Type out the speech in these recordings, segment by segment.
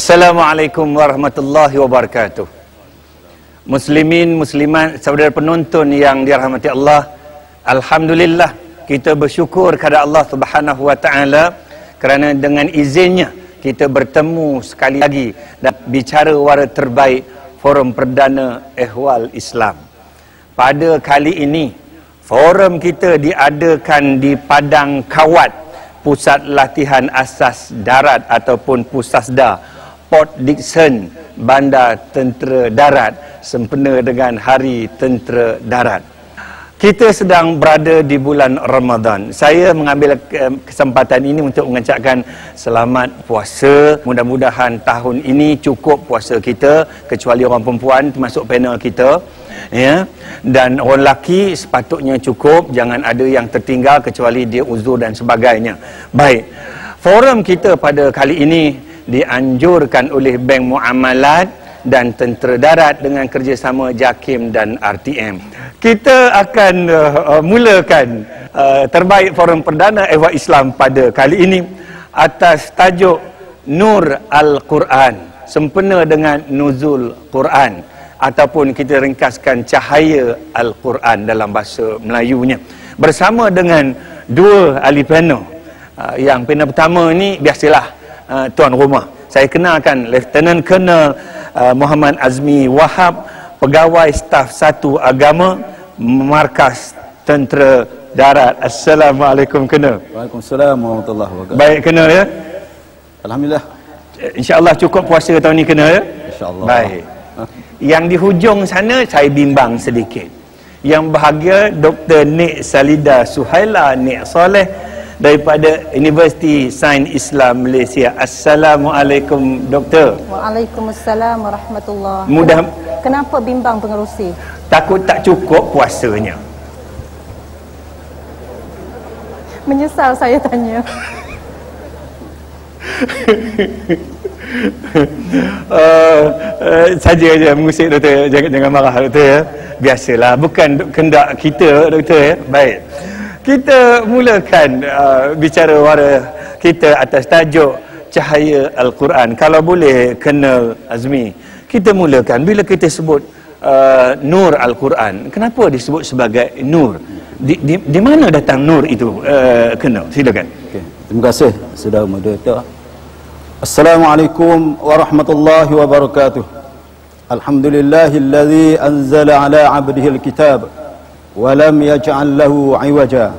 Assalamualaikum warahmatullahi wabarakatuh. Muslimin, muslimat, saudara penonton yang dirahmati Allah, alhamdulillah kita bersyukur kepada Allah Subhanahu wa taala kerana dengan izinnya kita bertemu sekali lagi dan bicara wara terbaik Forum Perdana Ehwal Islam. Pada kali ini forum kita diadakan di Padang Kawat, Pusat Latihan Asas Darat ataupun Pusasda, Port Dickson, Bandar Tentera Darat, sempena dengan Hari Tentera Darat. Kita sedang berada di bulan Ramadan. Saya mengambil kesempatan ini untuk mengucapkan selamat puasa. Mudah-mudahan tahun ini cukup puasa kita, kecuali orang perempuan termasuk panel kita. Ya, dan orang lelaki sepatutnya cukup, jangan ada yang tertinggal kecuali dia uzur dan sebagainya. Baik, forum kita pada kali ini dianjurkan oleh Bank Muamalat dan Tentera Darat dengan kerjasama JAKIM dan RTM. Kita akan mulakan terbaik Forum Perdana Ehwal Islam pada kali ini atas tajuk Nur Al-Quran, sempena dengan Nuzul Quran, ataupun kita ringkaskan Cahaya Al-Quran dalam bahasa Melayunya. Bersama dengan dua ahli panel. Yang panel pertama ni biasalah tuan rumah. Saya kenalkan Lieutenant Colonel Muhammad Azmi Wahab, Pegawai Staf 1 Agama, Markas Tentera Darat. Assalamualaikum Colonel. Waalaikumsalam warahmatullahi wabarakatuh. Baik Colonel ya. Alhamdulillah. InsyaAllah cukup puasa tahun ni Colonel ya. InsyaAllah. Baik. Yang di hujung sana saya bimbang sedikit. Yang bahagia Dr. Nik Salida Suhaila Nik Soleh daripada Universiti Sains Islam Malaysia. Assalamualaikum Doktor. Waalaikumsalam warahmatullahi. Mudah. Kenapa bimbang pengerusi? Takut tak cukup puasanya. Menyesal saya tanya. Saja mengusik Doktor, jangan marah Doktor ya. Biasalah, bukan kendak kita Doktor ya. Baik. Kita mulakan bicara wara kita atas tajuk Cahaya Al-Quran. Kalau boleh Colonel Azmi, kita mulakan bila kita sebut Nur Al-Quran, kenapa disebut sebagai Nur? Di mana datang Nur itu? Colonel, silakan. Okay. Terima kasih Saudara Moderator. Assalamualaikum warahmatullahi wabarakatuh. Alhamdulillahilladzi anzala ala 'abdihi al-kitab wa lam yaj'al lahu 'iwaja.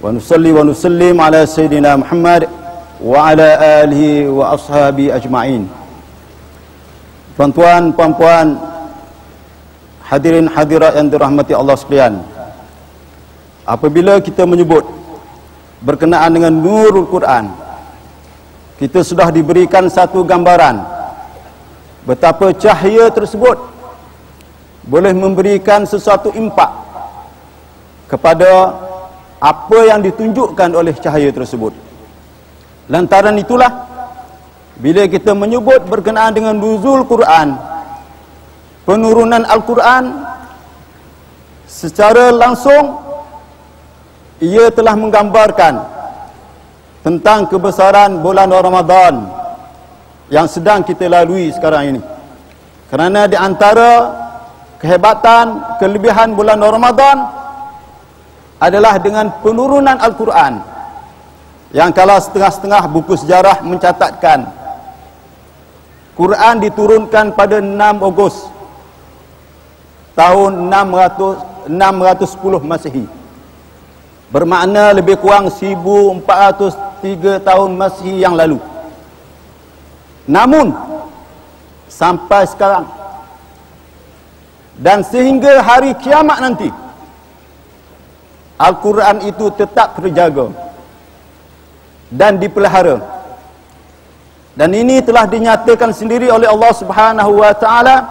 Wa nusalli wa nusallim ala sayyidina Muhammad wa ala alihi wa ashabi ajma'in. Tuan-tuan, puan-puan, hadirin hadirat yang dirahmati Allah sekalian. Apabila kita menyebut berkenaan dengan Nurul Quran, kita sudah diberikan satu gambaran betapa cahaya tersebut boleh memberikan sesuatu impak kepada apa yang ditunjukkan oleh cahaya tersebut. Lantaran itulah bila kita menyebut berkenaan dengan nuzul Quran, penurunan Al-Quran, secara langsung ia telah menggambarkan tentang kebesaran bulan Ramadan yang sedang kita lalui sekarang ini. Kerana di antara kehebatan, kelebihan bulan Ramadan adalah dengan penurunan Al-Quran, yang kalau setengah-setengah buku sejarah mencatatkan Quran diturunkan pada 6 Ogos tahun 610 Masehi, bermakna lebih kurang 1403 tahun Masehi yang lalu. Namun sampai sekarang dan sehingga hari kiamat nanti, Al-Quran itu tetap terjaga dan dipelihara. Dan ini telah dinyatakan sendiri oleh Allah Subhanahu wa taala,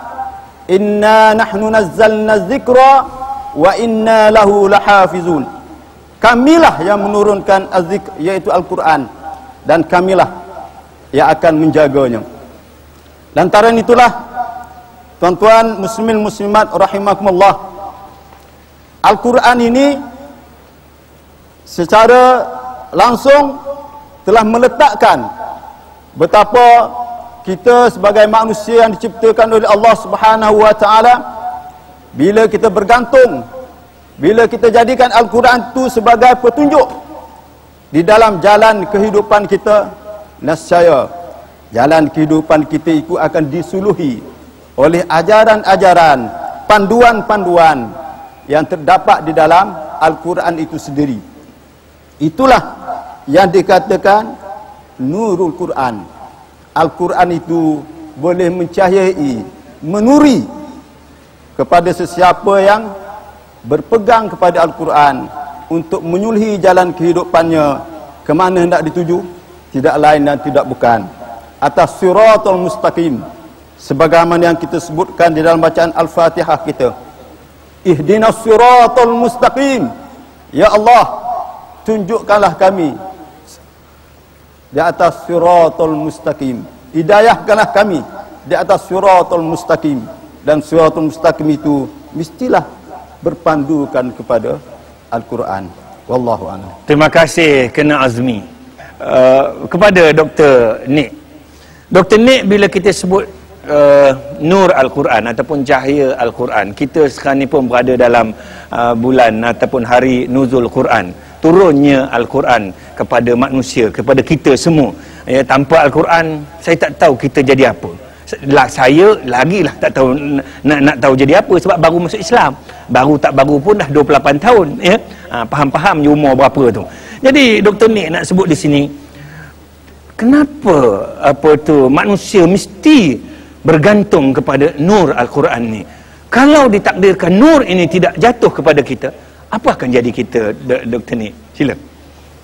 "Inna nahnu nazzalna dzikra wa inna lahu lahafizun." Kamilah yang menurunkan az-zikr, yaitu Al-Quran, dan kamilah yang akan menjaganya. Lantaran itulah, tuan-tuan muslimin muslimat rahimakumullah, Al-Quran ini secara langsung telah meletakkan betapa kita sebagai manusia yang diciptakan oleh Allah Subhanahu wa taala, bila kita bergantung, bila kita jadikan Al-Quran itu sebagai petunjuk di dalam jalan kehidupan kita, nescaya jalan kehidupan kita itu akan disuluhi oleh ajaran-ajaran, panduan-panduan yang terdapat di dalam Al-Quran itu sendiri. Itulah yang dikatakan nurul Quran. Al-Quran itu boleh mencahayai, menuri kepada sesiapa yang berpegang kepada Al-Quran untuk menyuluhi jalan kehidupannya ke mana hendak dituju, tidak lain dan tidak bukan atas siratal mustaqim, sebagaimana yang kita sebutkan di dalam bacaan Al-Fatihah kita. Ihdinas siratal mustaqim, ya Allah, tunjukkanlah kami di atas siratal mustaqim, hidayahkanlah kami di atas siratal mustaqim. Dan siratal mustaqim itu mestilah berpandukan kepada Al-Quran. Wallahu a'lam. Terima kasih Kena Azmi. Kepada Dr. Nick, Dr. Nick, bila kita sebut nur Al-Quran ataupun cahaya Al-Quran, kita sekarang ni pun berada dalam bulan ataupun hari nuzul Quran, turunnya Al-Quran kepada manusia, kepada kita semua. Ya, tanpa Al-Quran saya tak tahu kita jadi apa. Saya lagilah tak tahu nak tahu jadi apa, sebab baru masuk Islam. Baru tak baru pun dah 28 tahun, ya. Faham-faham je umur berapa tu. Jadi Dr. Nick nak sebut di sini, kenapa manusia mesti bergantung kepada nur Al-Quran ni? Kalau ditakdirkan nur ini tidak jatuh kepada kita, apa akan jadi kita, Dr. Nick? Sila.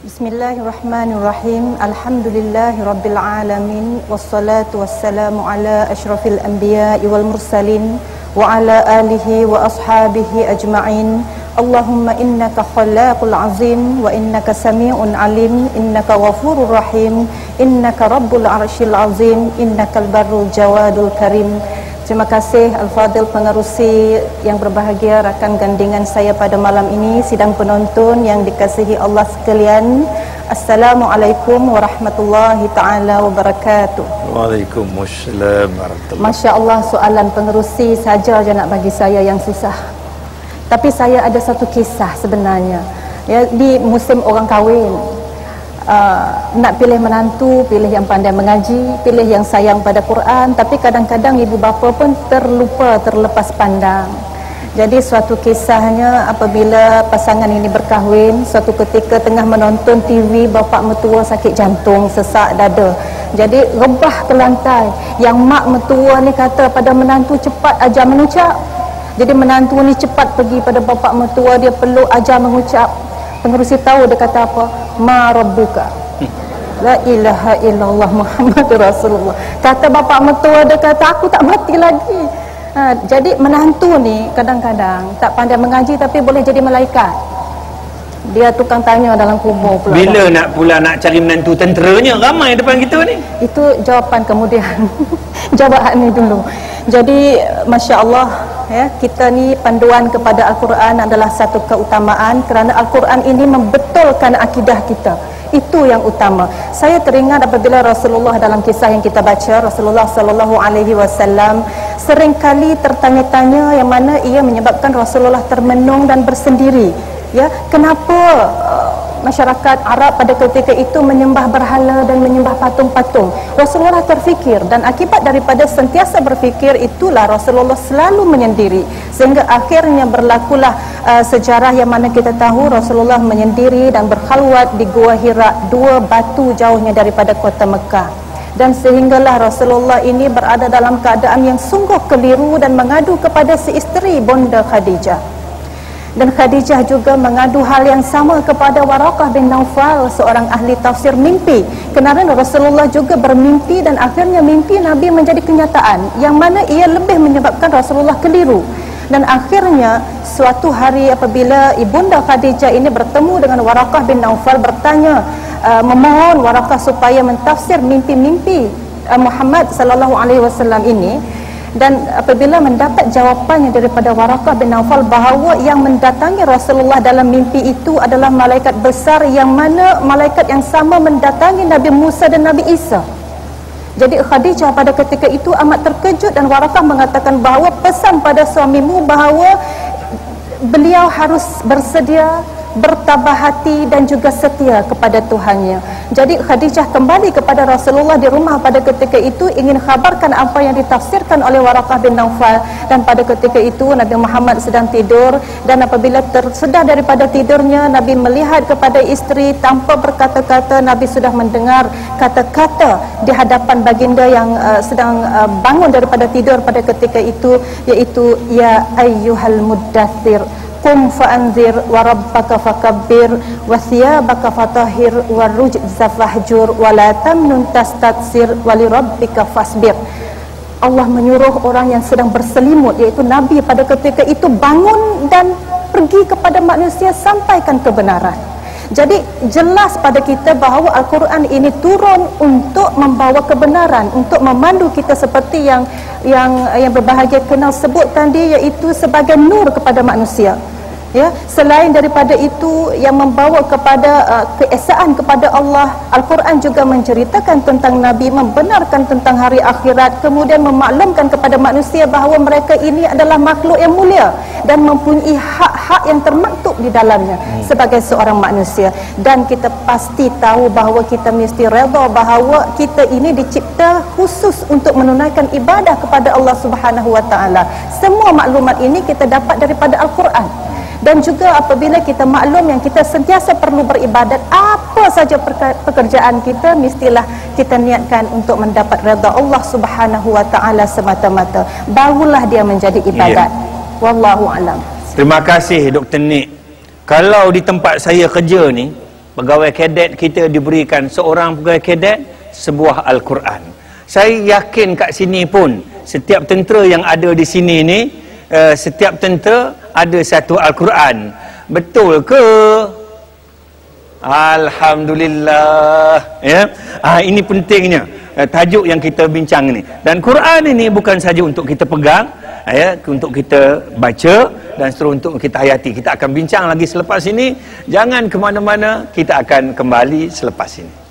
Bismillahirrahmanirrahim. Alhamdulillahirabbil alamin, wassalatu wassalamu ala asyrafil anbiya'i wal mursalin wa ala alihi wa ashabihi ajma'in. Allahumma innaka khalaqul azim wa innaka sami'un alim, innaka ghafurur rahim, innaka rabbul arsyil azim, innakal barrul jawadul karim. Terima kasih Al-Fadhil Pengerusi yang berbahagia, rakan gandingan saya pada malam ini, sidang penonton yang dikasihi Allah sekalian. Assalamualaikum warahmatullahi taala wabarakatuh. Waalaikumsalam warahmatullahi. Masya Allah, soalan pengerusi saja je nak bagi saya yang susah. Tapi saya ada satu kisah sebenarnya. Ya, di musim orang kahwin, nak pilih menantu, pilih yang pandai mengaji, pilih yang sayang pada Quran, tapi kadang-kadang ibu bapa pun terlepas pandang. Jadi suatu kisahnya, apabila pasangan ini berkahwin, suatu ketika tengah menonton TV, bapa mertua sakit jantung, sesak dada. Jadi rebah ke lantai. Yang mak mertua ni kata pada menantu, cepat ajar mengucap. Jadi menantu ni cepat pergi pada bapa mertua, dia peluk, ajar mengucap. Pengerusi tahu dia kata apa? Ma rabbuka. La ilaha illallah Muhammadur Rasulullah. Kata bapa mertua, dia kata aku tak mati lagi. Jadi menantu ni kadang-kadang tak pandai mengaji tapi boleh jadi malaikat. Dia tukang tanya dalam kubur pula. Bila nak cari menantu tenteranya ramai depan kita ni. Itu jawapan kemudian. Jawapan ni dulu. Jadi Masya Allah, ya, kita ni panduan kepada Al-Quran adalah satu keutamaan, kerana Al-Quran ini membetulkan akidah kita. Itu yang utama. Saya teringat apabila Rasulullah dalam kisah yang kita baca, Rasulullah SAW seringkali tertanya-tanya, yang mana ia menyebabkan Rasulullah termenung dan bersendiri. Ya, kenapa masyarakat Arab pada ketika itu menyembah berhala dan menyembah patung-patung? Rasulullah terfikir, dan akibat daripada sentiasa berfikir itulah Rasulullah selalu menyendiri, sehingga akhirnya berlakulah sejarah yang mana kita tahu Rasulullah menyendiri dan berkhalwat di Gua Hira, 2 batu jauhnya daripada kota Mekah. Dan sehinggalah Rasulullah ini berada dalam keadaan yang sungguh keliru dan mengadu kepada si isteri bonda Khadijah. Dan Khadijah juga mengadu hal yang sama kepada Waraqah bin Naufal, seorang ahli tafsir mimpi. Kerana Rasulullah juga bermimpi dan akhirnya mimpi Nabi menjadi kenyataan, yang mana ia lebih menyebabkan Rasulullah keliru. Dan akhirnya suatu hari apabila ibunda Khadijah ini bertemu dengan Waraqah bin Naufal, bertanya, memohon Waraqah supaya mentafsir mimpi-mimpi Muhammad sallallahu alaihi wasallam ini. Dan apabila mendapat jawapannya daripada Waraqah bin Naufal bahawa yang mendatangi Rasulullah dalam mimpi itu adalah malaikat besar, yang mana malaikat yang sama mendatangi Nabi Musa dan Nabi Isa. Jadi Khadijah pada ketika itu amat terkejut dan Warakah mengatakan bahawa pesan pada suamimu bahawa beliau harus bersedia, bertabah hati dan juga setia kepada Tuhannya. Jadi Khadijah kembali kepada Rasulullah di rumah pada ketika itu ingin khabarkan apa yang ditafsirkan oleh Warakah bin Naufal, dan pada ketika itu Nabi Muhammad sedang tidur, dan apabila tersedar daripada tidurnya, Nabi melihat kepada isteri tanpa berkata-kata. Nabi sudah mendengar kata-kata di hadapan baginda yang sedang bangun daripada tidur pada ketika itu, iaitu ya ayyuhal muddathir qum fa'anzir wa rabbaka fakabbir wa thiyabaka fatahhir wa rujza fahjur wa la tamnun tastaksir wa li rabbika fasbir. Allah menyuruh orang yang sedang berselimut, iaitu Nabi pada ketika itu, bangun dan pergi kepada manusia, sampaikan kebenaran. Jadi jelas pada kita bahawa Al-Quran ini turun untuk membawa kebenaran, untuk memandu kita seperti yang berbahagia kenal sebutkan dia, iaitu sebagai nur kepada manusia. Ya, selain daripada itu yang membawa kepada keesaan kepada Allah, Al-Quran juga menceritakan tentang Nabi, membenarkan tentang hari akhirat, kemudian memaklumkan kepada manusia bahawa mereka ini adalah makhluk yang mulia dan mempunyai hak-hak yang termaktub di dalamnya sebagai seorang manusia. Dan kita pasti tahu bahawa kita mesti redha bahawa kita ini dicipta khusus untuk menunaikan ibadah kepada Allah Subhanahu wa taala. Semua maklumat ini kita dapat daripada Al-Quran. Dan juga apabila kita maklum yang kita sentiasa perlu beribadat, apa saja pekerjaan kita, mestilah kita niatkan untuk mendapat redha Allah Subhanahu wa taala semata-mata, barulah dia menjadi ibadat. Wallahu alam. Terima kasih Dr. Nik. Kalau di tempat saya kerja ni, pegawai kadet kita diberikan seorang pegawai kadet sebuah Al-Quran. Saya yakin kat sini pun setiap tentera yang ada di sini ni, setiap tentera ada satu Al-Quran. Betul ke? Alhamdulillah. Ya. Ini pentingnya tajuk yang kita bincang ni. Dan Quran ini bukan saja untuk kita pegang, ya, untuk kita baca dan seterusnya untuk kita hayati. Kita akan bincang lagi selepas ini. Jangan ke mana-mana, kita akan kembali selepas ini.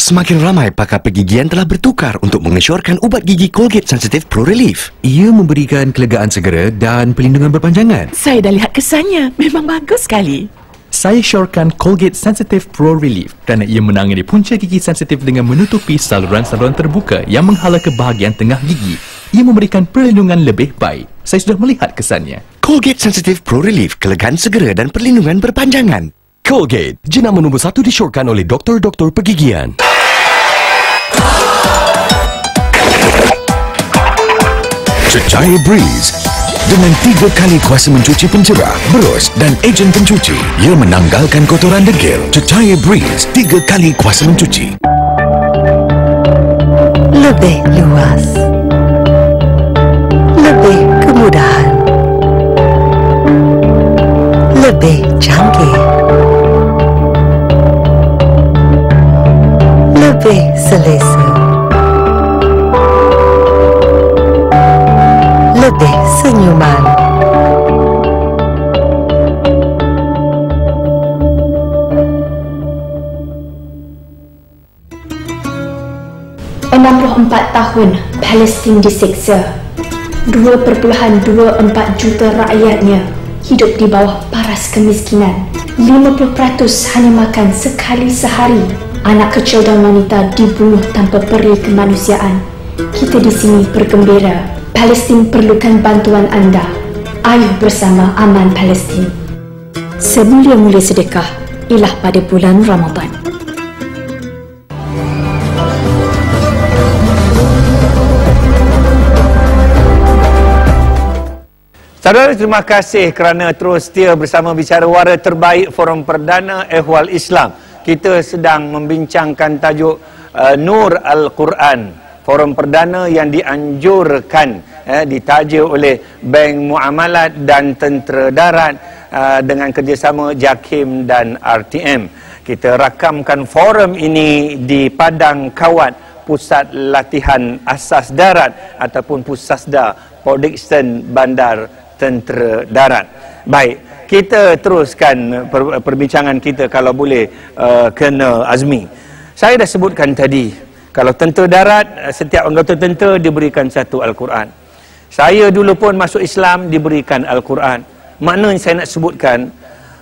Semakin ramai pakar pergigian telah bertukar untuk mengesyorkan ubat gigi Colgate Sensitive Pro Relief. Ia memberikan kelegaan segera dan pelindungan berpanjangan. Saya dah lihat kesannya, memang bagus sekali. Saya syorkan Colgate Sensitive Pro Relief kerana ia menangani punca gigi sensitif dengan menutupi saluran-saluran terbuka yang menghala kebahagiaan tengah gigi. Ia memberikan perlindungan lebih baik. Saya sudah melihat kesannya. Colgate Sensitive Pro Relief, kelegaan segera dan perlindungan berpanjangan. Colgate, jenama nombor 1 disyorkan oleh doktor-doktor pergigian. Cecair Breeze dengan 3 kali kuasa mencuci pencerah, berus dan ejen pencuci. Ia menanggalkan kotoran degil. Cecair Breeze, 3 kali kuasa mencuci. Lebih luas, lebih kemudahan, lebih canggih, lebih selesa, lebih senyuman. tahun Palestin diseksa. 2.24 juta rakyatnya hidup di bawah paras kemiskinan. 50% hanya makan sekali sehari. Anak kecil dan wanita dibunuh tanpa peri kemanusiaan. Kita di sini bergembira. Palestin perlukan bantuan anda. Ayuh bersama aman Palestin. Semulia-mulia sedekah ialah pada bulan Ramadan. Saudara, terima kasih kerana terus setia bersama Bicara Wara Terbaik Forum Perdana Ehwal Islam. Kita sedang membincangkan tajuk Nur Al-Quran, forum perdana yang dianjurkan, ditaja oleh Bank Muamalat dan Tentera Darat dengan kerjasama JAKIM dan RTM. Kita rakamkan forum ini di Padang Kawat, pusat latihan asas darat ataupun Pusasda Production Bandar Tentera Darat. Baik, kita teruskan perbincangan kita kalau boleh kena Azmi. Saya dah sebutkan tadi, kalau tentera darat, setiap anggota tentera diberikan satu Al-Quran. Saya dulu pun masuk Islam diberikan Al-Quran. Maknanya saya nak sebutkan,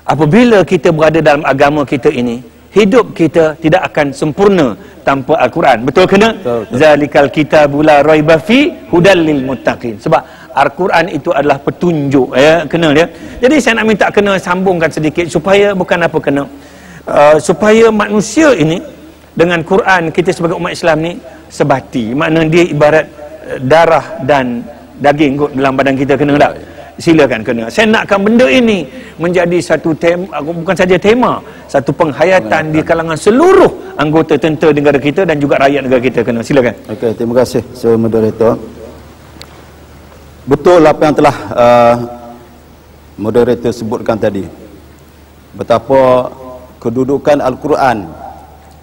apabila kita berada dalam agama kita ini, hidup kita tidak akan sempurna tanpa Al-Quran. Betul kena? Zalikal kitabul la raiba fi hudal lil muttaqin. Sebab Al-Quran itu adalah petunjuk, ya, kena dia. Jadi saya nak minta kena sambungkan sedikit supaya bukan apa kena, supaya manusia ini dengan Quran, kita sebagai umat Islam ni sebati. Maknanya dia ibarat darah dan daging kot dalam badan kita, kena tak? Silakan kena. Saya nakkan benda ini menjadi satu tema, bukan saja tema, satu penghayatan di kalangan seluruh anggota tentera negara kita dan juga rakyat negara kita, kena. Silakan. Okey, terima kasih Sir Moderator. Betul apa yang telah moderator sebutkan tadi. Betapa kedudukan Al-Quran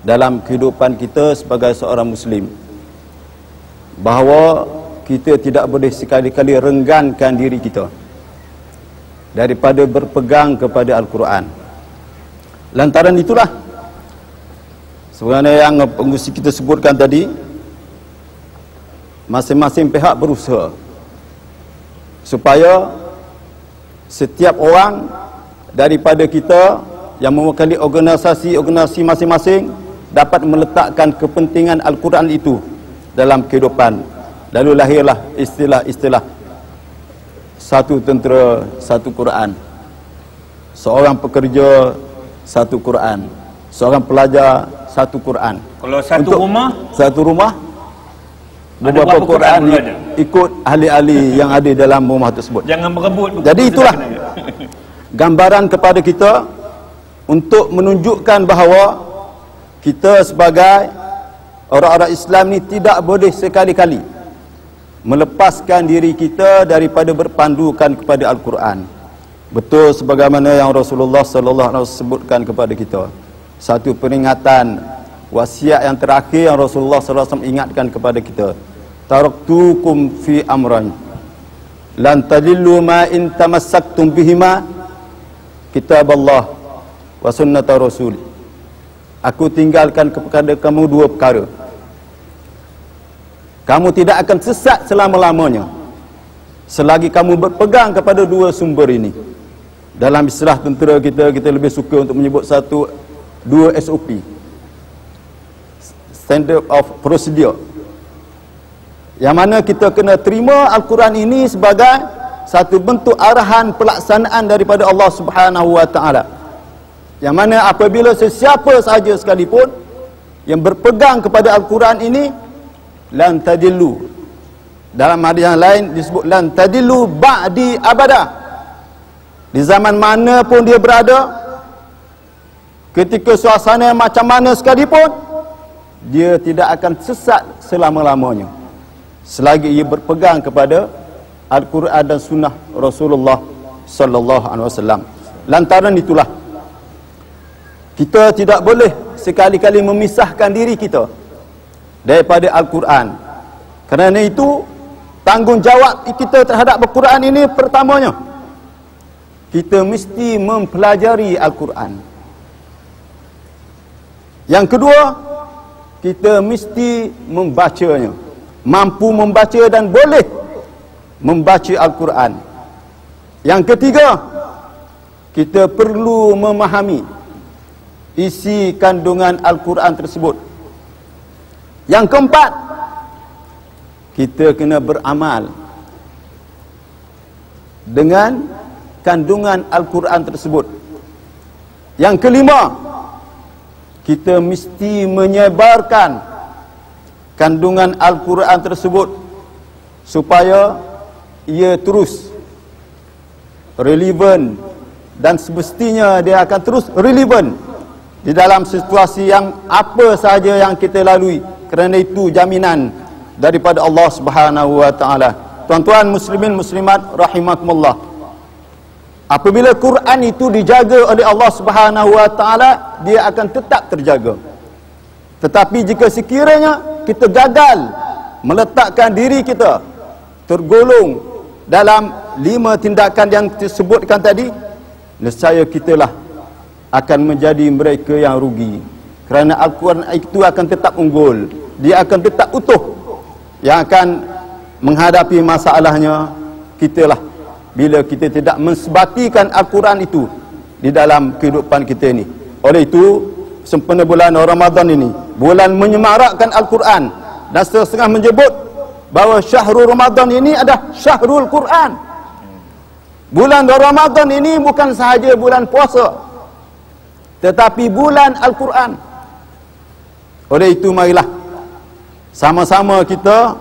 dalam kehidupan kita sebagai seorang Muslim. Bahawa kita tidak boleh sekali-kali renggankan diri kita daripada berpegang kepada Al-Quran. Lantaran itulah sebenarnya yang pengurusi kita sebutkan tadi, masing-masing pihak berusaha supaya setiap orang daripada kita yang mewakili organisasi masing-masing dapat meletakkan kepentingan Al-Quran itu dalam kehidupan. Lalu lahirlah istilah-istilah satu tentera, satu Quran. Seorang pekerja, satu Quran. Seorang pelajar, satu Quran. Kalau satu rumah, beberapa Quran ikut ahli-ahli yang ada dalam rumah tersebut. Jangan berebut. Jadi itulah gambaran kepada kita untuk menunjukkan bahawa kita sebagai orang-orang Islam ni tidak boleh sekali-kali melepaskan diri kita daripada berpandukan kepada Al-Quran. Betul sebagaimana yang Rasulullah sallallahu alaihi wasallam sebutkan kepada kita. Satu peringatan wasiat yang terakhir yang Rasulullah sallallahu alaihi wasallam ingatkan kepada kita. Taraktukum fi amrayn lan tadillu ma in tamassaktum bihima kitaballah wa sunnata rasul. Aku tinggalkan kepada kamu dua perkara. Kamu tidak akan sesat selama-lamanya selagi kamu berpegang kepada dua sumber ini. Dalam istilah tentera kita lebih suka untuk menyebut dua SOP, Standard of Procedure, yang mana kita kena terima Al-Quran ini sebagai satu bentuk arahan pelaksanaan daripada Allah Subhanahu wa taala. Yang mana apabila sesiapa sahaja sekalipun yang berpegang kepada Al-Quran ini, lan tadillu, dalam hadis yang lain disebut lan tadillu ba'di abada. Di zaman mana pun dia berada, ketika suasana macam mana sekalipun, dia tidak akan sesat selama-lamanya selagi ia berpegang kepada Al-Quran dan sunnah Rasulullah sallallahu alaihi wasallam. Lantaran itulah kita tidak boleh sekali-kali memisahkan diri kita daripada Al-Quran. Kerana itu tanggungjawab kita terhadap Al-Quran ini, pertamanya kita mesti mempelajari Al-Quran. Yang kedua, kita mesti membacanya, mampu membaca dan boleh membaca Al-Quran. Yang ketiga, kita perlu memahami isi kandungan Al-Quran tersebut. Yang keempat, kita kena beramal dengan kandungan Al-Quran tersebut. Yang kelima, kita mesti menyebarkan kandungan Al-Quran tersebut supaya ia terus relevan, dan semestinya dia akan terus relevan di dalam situasi yang apa sahaja yang kita lalui. Kerana itu jaminan daripada Allah Subhanahu wa taala. Tuan-tuan muslimin muslimat rahimakumullah, apabila Quran itu dijaga oleh Allah Subhanahu wa taala, dia akan tetap terjaga. Tetapi jika sekiranya kita gagal meletakkan diri kita tergolong dalam 5 tindakan yang disebutkan tadi, nescaya kitalah akan menjadi mereka yang rugi. Kerana Al-Quran itu akan tetap unggul, dia akan tetap utuh. Yang akan menghadapi masalahnya kitalah bila kita tidak mensebatikan Al-Quran itu di dalam kehidupan kita ini. Oleh itu, sempena bulan Ramadan ini, bulan menyemarakkan Al-Quran, dan setengah menyebut bahawa syahrul Ramadan ini adalah syahrul Quran. Bulan Ramadan ini bukan sahaja bulan puasa, tetapi bulan Al-Quran. Oleh itu, marilah sama-sama kita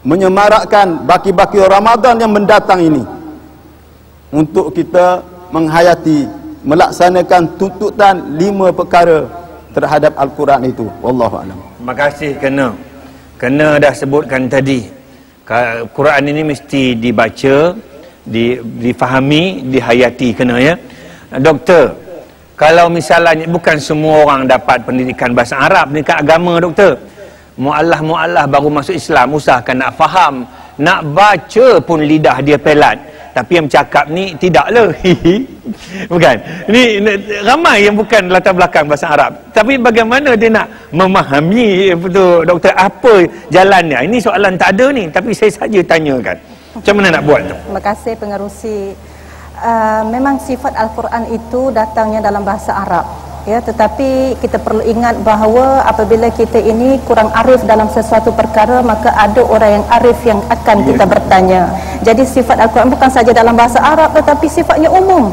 menyemarakkan baki-baki Ramadan yang mendatang ini untuk kita menghayati, melaksanakan tuntutan 5 perkara terhadap Al-Quran itu. Wallahu a'lam. Terima kasih kena dah sebutkan tadi. Quran ini mesti dibaca, difahami, dihayati kena, ya. Doktor, kalau misalnya bukan semua orang dapat pendidikan bahasa Arab, pendidikan agama, doktor. Mu'allah baru masuk Islam, usahakan nak faham, nak baca pun lidah dia pelat. Tapi yang bercakap ni tidaklah. Bukan. Ini ramai yang bukan latar belakang bahasa Arab. Tapi bagaimana dia nak memahami betul, doktor, apa jalannya? Ini soalan tak ada ni, tapi saya saja tanyakan. Macam mana nak buat tu? Terima kasih pengerusi. Memang sifat Al-Quran itu datangnya dalam bahasa Arab, ya, tetapi kita perlu ingat bahawa apabila kita ini kurang arif dalam sesuatu perkara, maka ada orang yang arif yang akan kita bertanya. Jadi sifat Al-Quran bukan saja dalam bahasa Arab, tetapi sifatnya umum.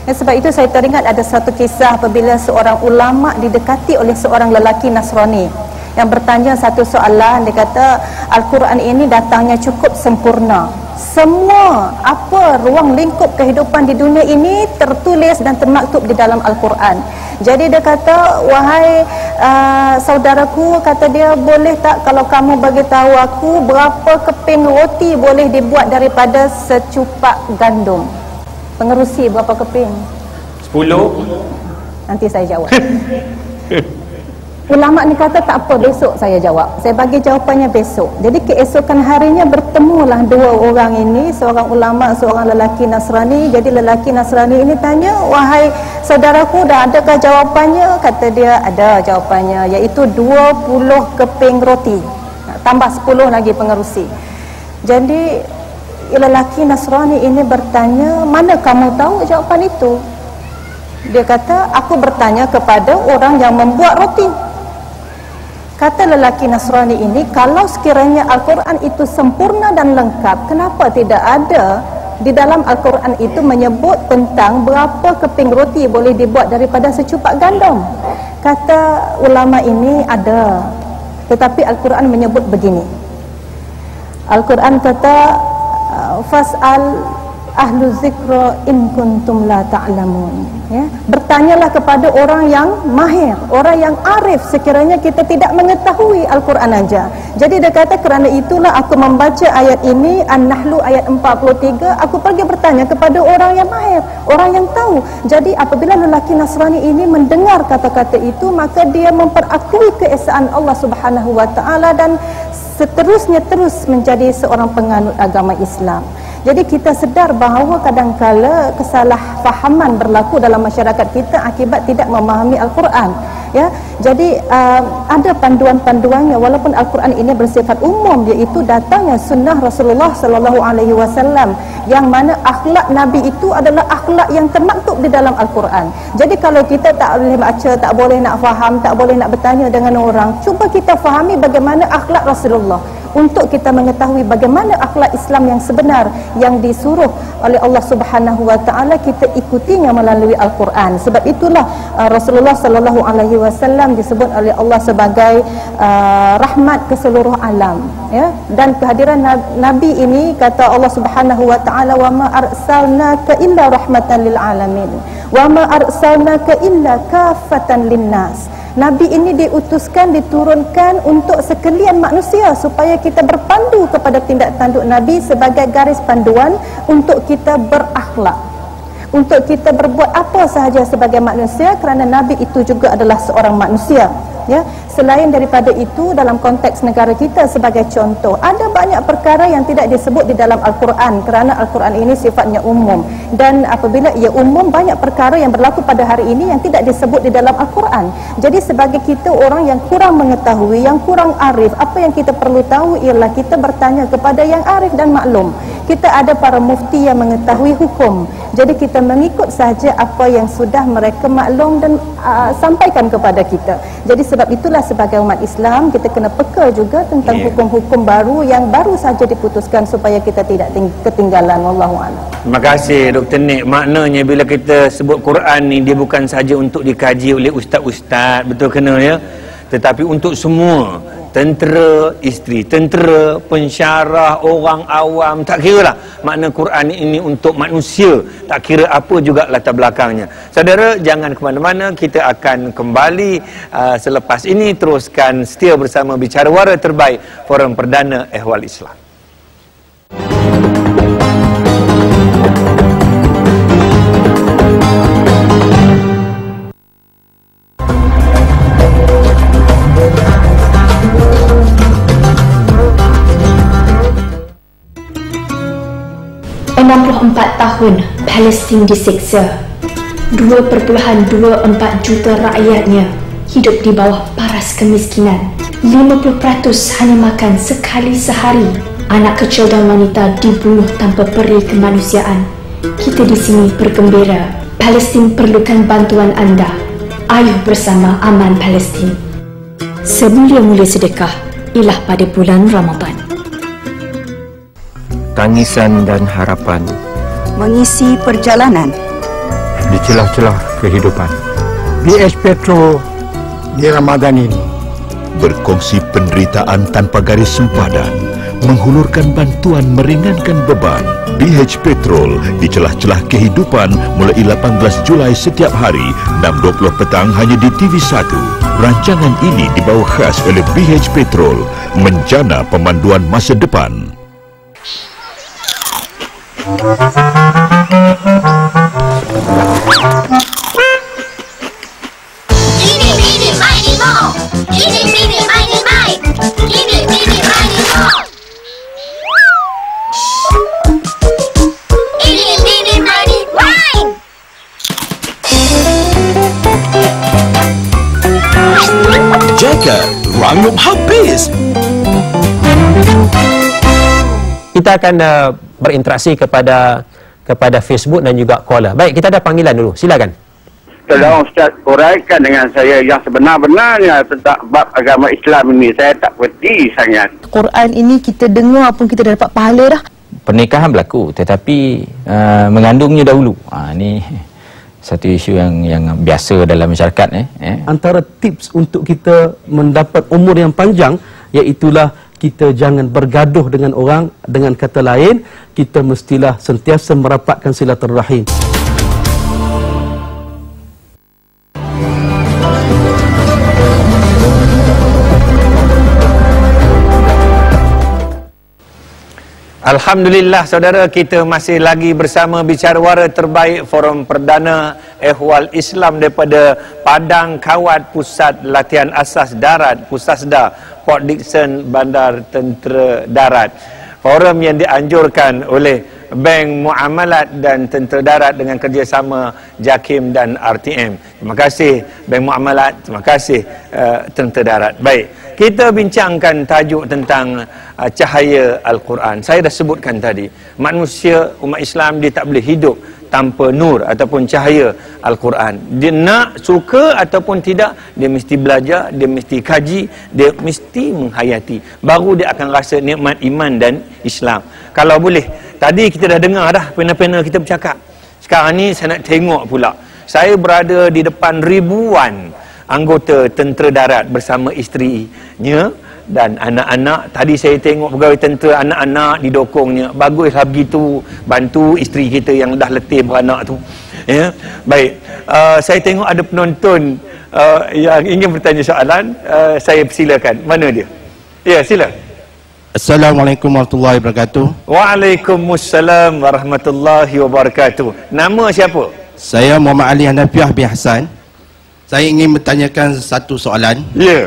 Ya, sebab itu saya teringat ada satu kisah apabila seorang ulama didekati oleh seorang lelaki Nasrani yang bertanya satu soalan. Dia kata, Al-Quran ini datangnya cukup sempurna. Semua apa ruang lingkup kehidupan di dunia ini tertulis dan termaktub di dalam Al-Quran. Jadi dia kata, wahai saudaraku, kata dia, boleh tak kalau kamu bagi tahu aku berapa keping roti boleh dibuat daripada secupak gandum? Pengerusi, berapa keping? 10. Nanti saya jawab. Ulama ni kata tak apa, besok saya jawab. Saya bagi jawapannya besok. Jadi keesokan harinya bertemulah dua orang ini, seorang ulama, seorang lelaki Nasrani. Jadi lelaki Nasrani ini tanya, wahai saudaraku, dah adakah jawapannya? Kata dia, ada jawapannya, iaitu 20 keping roti. Tambah 10 lagi pengerusi. Jadi lelaki Nasrani ini bertanya, mana kamu tahu jawapan itu? Dia kata, aku bertanya kepada orang yang membuat roti. Kata lelaki Nasrani ini, kalau sekiranya Al-Quran itu sempurna dan lengkap, kenapa tidak ada di dalam Al-Quran itu menyebut tentang berapa keping roti boleh dibuat daripada secupak gandum? Kata ulama ini, ada. Tetapi Al-Quran menyebut begini. Al-Quran kata, fas'al ahlu zikra in kuntum la ta'lamun, ya, bertanyalah kepada orang yang mahir, orang yang arif, sekiranya kita tidak mengetahui Al-Quran aja. Jadi dia kata, kerana itulah aku membaca ayat ini, An-Nahlu ayat 43, aku pergi bertanya kepada orang yang mahir, orang yang tahu. Jadi apabila lelaki Nasrani ini mendengar kata-kata itu, maka dia memperakui keesaan Allah Subhanahu wa taala dan seterusnya terus menjadi seorang penganut agama Islam. Jadi kita sedar bahawa kadang-kala kesalahfahaman berlaku dalam masyarakat kita akibat tidak memahami Al-Quran, ya. Jadi ada panduan-panduannya, walaupun Al-Quran ini bersifat umum, iaitu datangnya sunnah Rasulullah sallallahu alaihi wasallam, yang mana akhlak Nabi itu adalah akhlak yang termaktub di dalam Al-Quran. Jadi kalau kita tak boleh baca, tak boleh nak faham, tak boleh nak bertanya dengan orang, cuba kita fahami bagaimana akhlak Rasulullah, untuk kita mengetahui bagaimana akhlak Islam yang sebenar yang disuruh oleh Allah Subhanahu wa taala, kita ikutinya melalui Al-Quran. Sebab itulah Rasulullah sallallahu alaihi wasallam disebut oleh Allah sebagai rahmat ke seluruh alam, ya. Dan kehadiran Nabi ini, kata Allah Subhanahu wa taala, wa ma arsalnaka illa rahmatan lil alamin wa ma arsalnaka illa kaffatan linnas. Nabi ini diutuskan, diturunkan untuk sekalian manusia, supaya kita berpandu kepada tindak tanduk Nabi sebagai garis panduan untuk kita berakhlak, untuk kita berbuat apa sahaja sebagai manusia, kerana Nabi itu juga adalah seorang manusia. Ya, selain daripada itu, dalam konteks negara kita sebagai contoh, ada banyak perkara yang tidak disebut di dalam Al-Quran kerana Al-Quran ini sifatnya umum, dan apabila ia umum, banyak perkara yang berlaku pada hari ini yang tidak disebut di dalam Al-Quran. Jadi sebagai kita orang yang kurang mengetahui, yang kurang arif, apa yang kita perlu tahu ialah kita bertanya kepada yang arif dan maklum. Kita ada para mufti yang mengetahui hukum, jadi kita mengikut sahaja apa yang sudah mereka maklum dan sampaikan kepada kita. Jadi sebab itulah sebagai umat Islam kita kena peka juga tentang hukum-hukum baru yang baru saja diputuskan supaya kita tidak ketinggalan. Wallahu a'lam. Terima kasih Dr. Nik. Maknanya bila kita sebut Quran ni, dia bukan saja untuk dikaji oleh ustaz-ustaz, betul kena ya, tetapi untuk semua, tentera, isteri tentera, pensyarah, orang awam, tak kira lah. Makna Quran ini untuk manusia, tak kira apa juga latar belakangnya. Saudara, jangan ke mana-mana, kita akan kembali selepas ini. Teruskan setia bersama Bicara Wara Terbaik Forum Perdana Ehwal Islam. Tahun Palestin diseksa. 2.24 juta rakyatnya hidup di bawah paras kemiskinan. 50% hanya makan sekali sehari. Anak kecil dan wanita dibunuh tanpa peri kemanusiaan. Kita di sini bergembira. Palestin perlukan bantuan anda. Ayuh bersama aman Palestin. Semulia-mulia sedekah ialah pada bulan Ramadan. Tangisan dan harapan mengisi perjalanan di celah-celah kehidupan. BH Petro di Ramadan ini berkongsi penderitaan tanpa garis sempadan, menghulurkan bantuan meringankan beban. BH Petrol di celah-celah kehidupan mulai 18 Julai setiap hari 6.20 petang hanya di TV1. Rancangan ini dibawa khas oleh BH Petrol, menjana pemanduan masa depan. Jaga rangup habis. Kita akan berinteraksi kepada Facebook dan juga caller. Baik, kita ada panggilan dulu. Silakan. Tolong Ustaz uraikan dengan saya yang sebenar-benarnya tentang bab agama Islam ini. Saya tak berhenti sangat. Quran ini kita dengar pun kita dah dapat pahala dah. Pernikahan berlaku tetapi mengandungnya dahulu. Ini satu isu yang biasa dalam masyarakat. Antara tips untuk kita mendapat umur yang panjang iaitulah kita jangan bergaduh dengan orang. Dengan kata lain, kita mestilah sentiasa merapatkan silaturahim. Alhamdulillah saudara, kita masih lagi bersama Bicara Wara Terbaik Forum Perdana Ehwal Islam daripada Padang Kawat Pusat Latihan Asas Darat Pusasda Port Dickson Bandar Tentera Darat. Forum yang dianjurkan oleh Bank Muamalat dan Tentera Darat dengan kerjasama JAKIM dan RTM. Terima kasih Bank Muamalat, terima kasih Tentera Darat. Baik, kita bincangkan tajuk tentang cahaya Al-Quran. Saya dah sebutkan tadi, manusia umat Islam dia tak boleh hidup tanpa nur ataupun cahaya Al-Quran. Dia nak, suka ataupun tidak, dia mesti belajar, dia mesti kaji, dia mesti menghayati. Baru dia akan rasa nikmat iman dan Islam. Kalau boleh, tadi kita dah dengar dah pena-pena kita bercakap. Sekarang ni saya nak tengok pula. Saya berada di depan ribuan anggota Tentera Darat bersama isterinya dan anak-anak. Tadi saya tengok pegawai tentera, anak-anak didokongnya. Baguslah begitu, bantu isteri kita yang dah letih beranak tu. Ya, baik. Saya tengok ada penonton yang ingin bertanya soalan. Saya persilakan. Mana dia? Ya, sila. Assalamualaikum warahmatullahi wabarakatuh. Waalaikumsalam warahmatullahi wabarakatuh. Nama siapa? Saya Muhammad Ali Hanafiah bin Hassan. Saya ingin bertanyakan satu soalan. Ya.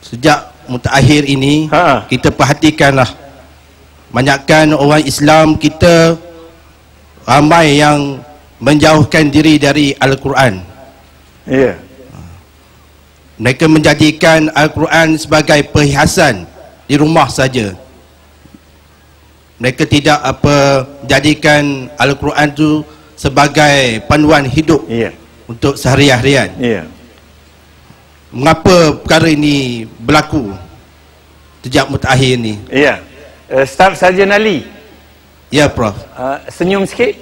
Sejak mutakhir ini, kita perhatikanlah, banyakkan orang Islam kita ramai yang menjauhkan diri dari Al-Quran. Ya. Mereka menjadikan Al-Quran sebagai perhiasan di rumah saja. Mereka tidak jadikan Al-Quran itu sebagai panduan hidup untuk sehari-harian. Mengapa perkara ini berlaku sejak mutakhir ini? Ya. Staf Sarjan Ali. Ya, Prof. Senyum sikit.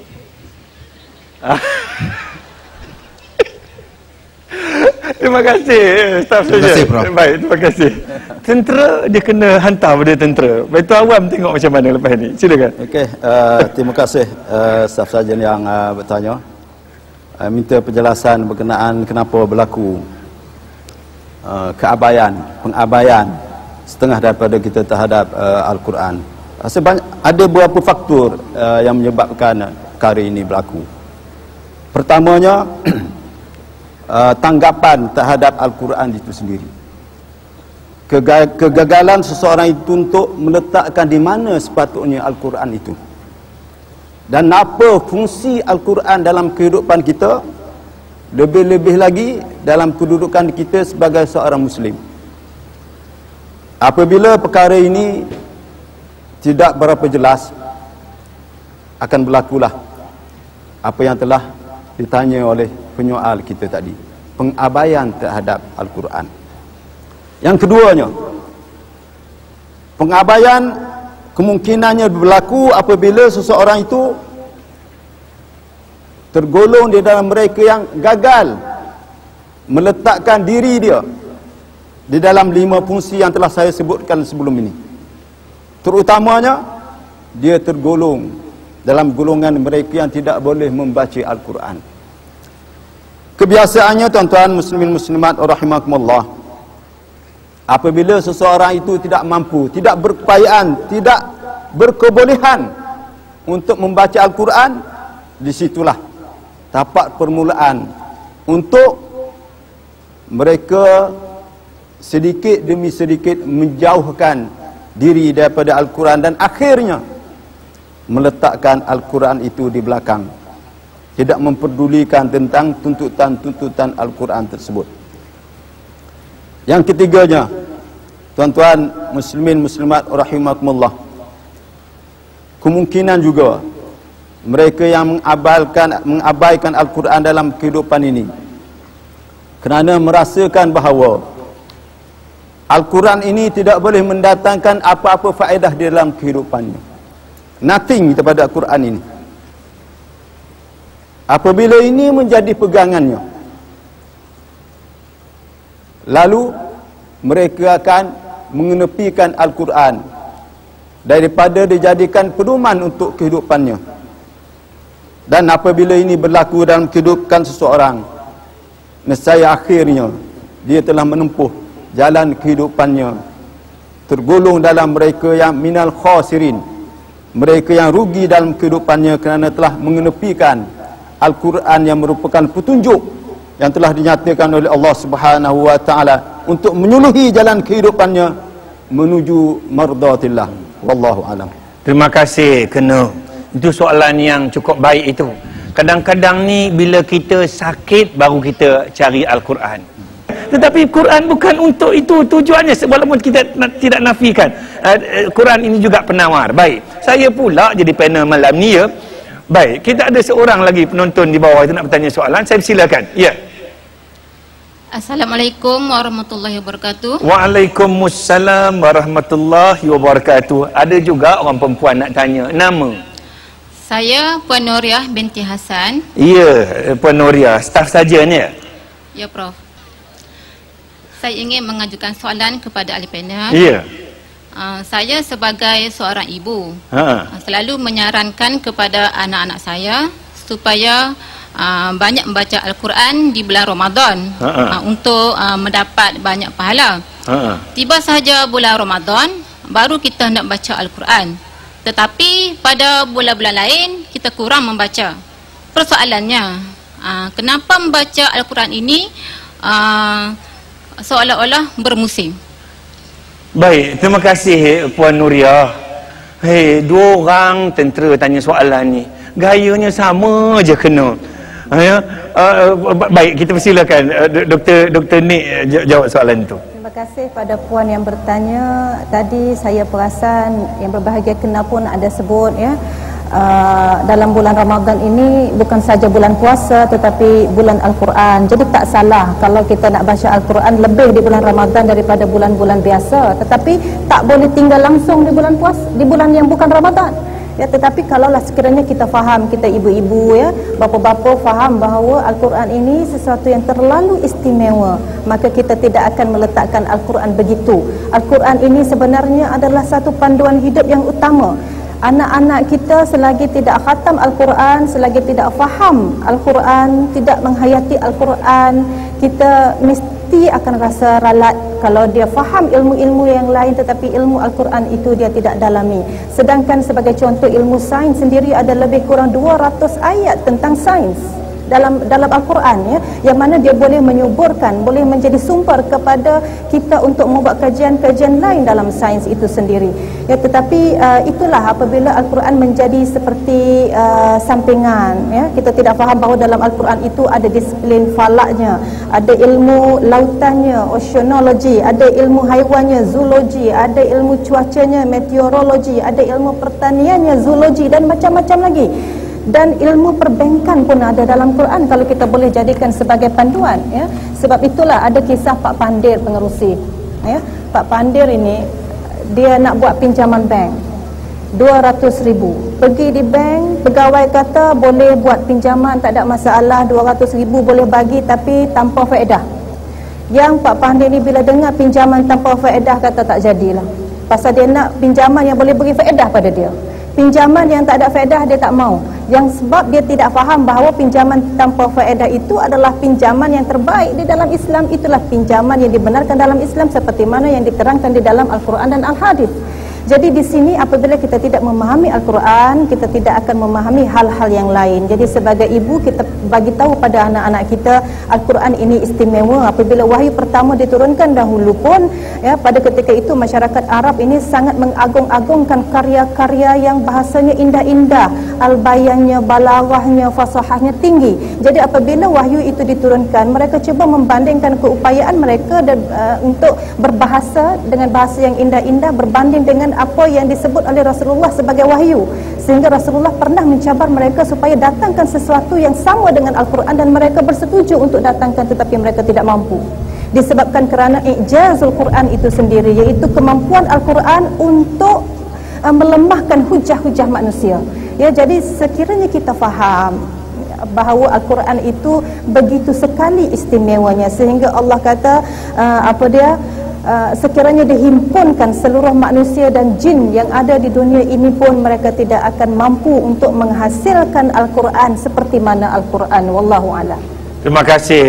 Terima kasih, Staf Sarjan. Terima kasih, Prof. Baik, terima kasih. Tentera dia kena hantar pada tentera. Baik, Tuan Awam tengok macam mana lepas ni. Silakan. Okey, terima kasih Staf Sarjan yang bertanya. Minta penjelasan berkenaan kenapa berlaku pengabaian setengah daripada kita terhadap Al-Quran. Ada beberapa faktor yang menyebabkan perkara ini berlaku. Pertamanya, tanggapan terhadap Al-Quran itu sendiri. Kegagalan seseorang itu untuk meletakkan di mana sepatutnya Al-Quran itu. Dan apa fungsi Al-Quran dalam kehidupan kita, lebih-lebih lagi dalam kedudukan kita sebagai seorang Muslim. Apabila perkara ini tidak berapa jelas, akan berlakulah apa yang telah ditanya oleh penyoal kita tadi, pengabaian terhadap Al-Quran. Yang keduanya, pengabaian kemungkinannya berlaku apabila seseorang itu tergolong di dalam mereka yang gagal meletakkan diri dia di dalam 5 fungsi yang telah saya sebutkan sebelum ini. Terutamanya, dia tergolong dalam golongan mereka yang tidak boleh membaca Al-Quran. Kebiasaannya, tuan-tuan muslimin muslimat rahimakumullah, apabila seseorang itu tidak mampu, tidak berkeupayaan, tidak berkebolehan untuk membaca Al-Quran, disitulah tapak permulaan untuk mereka sedikit demi sedikit menjauhkan diri daripada Al-Quran dan akhirnya meletakkan Al-Quran itu di belakang, tidak memperdulikan tentang tuntutan-tuntutan Al-Quran tersebut. Yang ketiganya, tuan-tuan muslimin muslimat rahimakumullah, kemungkinan juga mereka yang mengabaikan Al-Quran dalam kehidupan ini kerana merasakan bahawa Al-Quran ini tidak boleh mendatangkan apa-apa faedah di dalam kehidupannya. Nothing daripada Al-Quran ini. Apabila ini menjadi pegangannya, lalu mereka akan mengenepikan Al-Quran daripada dijadikan pedoman untuk kehidupannya. Dan apabila ini berlaku dalam kehidupan seseorang, nescaya akhirnya dia telah menempuh jalan kehidupannya tergolong dalam mereka yang minal khasirin, mereka yang rugi dalam kehidupannya kerana telah mengenepikan Al-Quran yang merupakan petunjuk yang telah dinyatakan oleh Allah Subhanahu wa taala untuk menyuluhi jalan kehidupannya menuju mardatillah. Wallahu alam. Terima kasih kena. Itu soalan yang cukup baik itu. Kadang-kadang ni bila kita sakit baru kita cari Al-Quran. Tetapi Quran bukan untuk itu tujuannya, walaupun kita tidak nafikan. Quran ini juga penawar. Baik, saya pula jadi panel malam ni ya. Baik, kita ada seorang lagi penonton di bawah itu nak bertanya soalan. Saya silakan. Ya. Assalamualaikum warahmatullahi wabarakatuh. Waalaikumsalam warahmatullahi wabarakatuh. Ada juga orang perempuan nak tanya. Nama? Saya Puan Noriah binti Hasan. Ya, Puan Noriah. Staf saja ni ya? Ya, Prof. Saya ingin mengajukan soalan kepada ahli panel. Ya. Saya sebagai seorang ibu selalu menyarankan kepada anak-anak saya supaya banyak membaca Al-Quran di bulan Ramadan untuk mendapat banyak pahala. Tiba sahaja bulan Ramadan baru kita nak baca Al-Quran. Tetapi pada bulan-bulan lain kita kurang membaca. Persoalannya, kenapa membaca Al-Quran ini seolah-olah bermusim. Baik, terima kasih Puan Nuria. Hei, dua orang tentera tanya soalan ni, gayanya sama je kena. Baik, kita persilakan Dr. Nik jawab soalan tu. Terima kasih pada puan yang bertanya. Tadi saya perasan yang berbahagia kena pun ada sebut ya, dalam bulan Ramadan ini bukan saja bulan puasa tetapi bulan Al-Quran. Jadi tak salah kalau kita nak baca Al-Quran lebih di bulan Ramadan daripada bulan-bulan biasa, tetapi tak boleh tinggal langsung di bulan puasa, di bulan yang bukan Ramadan. Ya, tetapi kalaulah sekiranya kita faham, kita ibu-ibu ya, bapa-bapa faham bahawa Al-Quran ini sesuatu yang terlalu istimewa, maka kita tidak akan meletakkan Al-Quran begitu. Al-Quran ini sebenarnya adalah satu panduan hidup yang utama. Anak-anak kita selagi tidak khatam Al-Quran, selagi tidak faham Al-Quran, tidak menghayati Al-Quran, kita mesti akan rasa ralat kalau dia faham ilmu-ilmu yang lain tetapi ilmu Al-Quran itu dia tidak dalami. Sedangkan sebagai contoh ilmu sains sendiri ada lebih kurang 200 ayat tentang sains dalam Al-Quran ya, yang mana dia boleh menyuburkan, boleh menjadi sumber kepada kita untuk membuat kajian-kajian lain dalam sains itu sendiri ya. Tetapi itulah apabila Al-Quran menjadi seperti sampingan ya, kita tidak faham bahawa dalam Al-Quran itu ada disiplin falaknya, ada ilmu lautannya, oceanology, ada ilmu haiwannya, zoologi, ada ilmu cuacanya, meteorologi, ada ilmu pertaniannya, zoologi, dan macam-macam lagi. Dan ilmu perbankan pun ada dalam Quran kalau kita boleh jadikan sebagai panduan ya. Sebab itulah ada kisah Pak Pandir pengerusi ya. Pak Pandir ini dia nak buat pinjaman bank 200,000. Pergi di bank, pegawai kata boleh buat pinjaman, tak ada masalah, 200,000 boleh bagi tapi tanpa faedah. Yang Pak Pandir ni bila dengar pinjaman tanpa faedah kata tak jadilah. Pasal dia nak pinjaman yang boleh beri faedah pada dia. Pinjaman yang tak ada faedah dia tak mau. Yang sebab dia tidak faham bahawa pinjaman tanpa faedah itu adalah pinjaman yang terbaik di dalam Islam. Itulah pinjaman yang dibenarkan dalam Islam seperti mana yang diterangkan di dalam Al-Quran dan Al-Hadis. Jadi di sini apabila kita tidak memahami Al-Quran, kita tidak akan memahami hal-hal yang lain. Jadi sebagai ibu kita bagi tahu pada anak-anak kita Al-Quran ini istimewa. Apabila wahyu pertama diturunkan dahulu pun ya, pada ketika itu masyarakat Arab ini sangat mengagung-agungkan karya-karya yang bahasanya indah-indah, al-bayannya, balaghahnya, fasahahnya tinggi. Jadi apabila wahyu itu diturunkan, mereka cuba membandingkan keupayaan mereka dan, untuk berbahasa dengan bahasa yang indah-indah berbanding dengan apa yang disebut oleh Rasulullah sebagai wahyu, sehingga Rasulullah pernah mencabar mereka supaya datangkan sesuatu yang sama dengan Al-Quran dan mereka bersetuju untuk datangkan tetapi mereka tidak mampu. Disebabkan kerana ijazul Quran itu sendiri, iaitu kemampuan Al-Quran untuk melemahkan hujah-hujah manusia. Ya, jadi sekiranya kita faham bahawa Al-Quran itu begitu sekali istimewanya sehingga Allah kata sekiranya dihimpunkan seluruh manusia dan jin yang ada di dunia ini pun mereka tidak akan mampu untuk menghasilkan Al-Quran seperti mana Al-Quran. Wallahu a'lam. Terima kasih